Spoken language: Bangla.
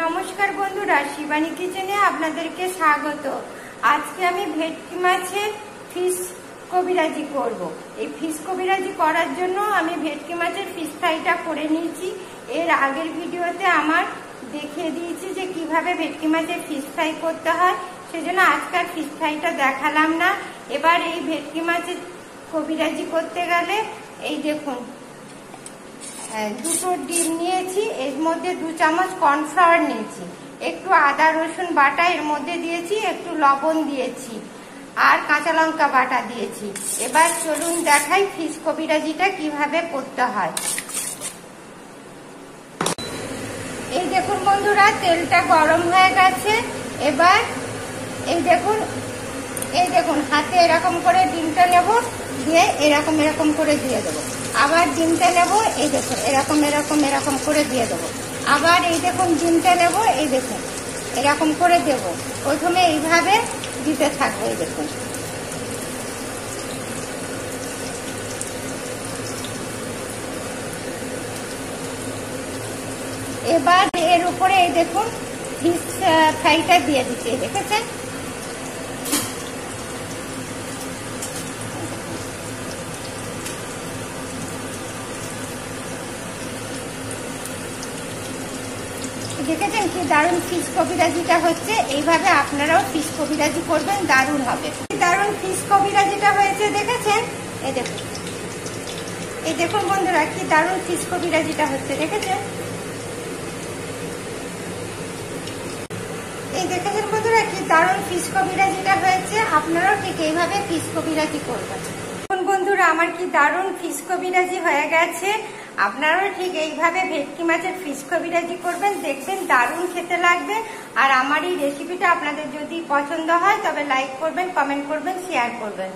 নমস্কার বন্ধুরা, শিবানী কিচেনে আপনাদেরকে স্বাগত। আজকে আমি ভেটকি মাছের ফিশ কবিরাজি করব। এই ফিশ কবিরাজি করার জন্য আমি ভেটকি মাছের ফিশ ফ্রাইটা করে নিয়েছি। এর আগের ভিডিওতে আমার দেখিয়ে দিয়েছি যে কিভাবে ভেটকি মাছের ফিশ ফ্রাই করতে হয়, সেজন্য আজকাল ফিশ ফ্রাইটা দেখালাম না। এবার এই ভেটকি মাছের কবিরাজি করতে গেলে এই দেখুন, দুটো ডিম নিয়েছি, এর মধ্যে 2 চামচ কর্নফ্লাওয়ার নিয়েছি, একটু আদা রসুন বাটা এর মধ্যে দিয়েছি, একটু লবণ দিয়েছি আর কাঁচা লঙ্কা বাটা দিয়েছি। এবার চলুন দেখাই ফিশ কবিরাজিটা কিভাবে করতে হয়। এই দেখুন বন্ধুরা, তেলটা গরম হয়ে গেছে। এবার এই দেখুন হাতে এরকম করে ডিমটা নেব, দিয়ে এরকম করে দিয়ে দেবো। আবার ডিমটা নেব, এই দেখুন এরকম করে দিয়ে দেবো। আবার এই দেখুন ডিমটা নেব, এই দেখুন এরকম করে দেব। প্রথমে এইভাবে দিতে থাকবো, এই দেখুন। এবার এর উপরে এই দেখুন ফিশ ফ্রাইটা দিয়ে দিচ্ছি, দেখেছেন? দেখেছেন কি দারুণ ফিশ কবিরাজিটা হচ্ছে। এইভাবে আপনারাও ফিশ কবিরাজি করবেন, দারুণ হবে। দারুণ ফিশ কবিরাজিটা হয়েছে, দেখেছেন? এই দেখুন বন্ধুরা, কি দারুণ ফিশ কবিরাজিটা হচ্ছে, দেখেছেন? এই দেখেছেন বন্ধুরা, কি দারুণ ফিশ কবিরাজিটা হয়েছে। আপনারাও ঠিক এইভাবে ফিশ কবিরাজি করবেন। বন্ধুরা, আমার কি দারুণ ফিশ কবিরাজি হয়ে গেছে। আপনারাও ঠিক এইভাবে ভেটকি মাছের ফিশ কবিরাজি করবেন, দেখবেন দারুণ খেতে লাগবে। আর আমার এই রেসিপিটা আপনাদের যদি পছন্দ হয় তবে লাইক করবেন, কমেন্ট করবেন, শেয়ার করবেন।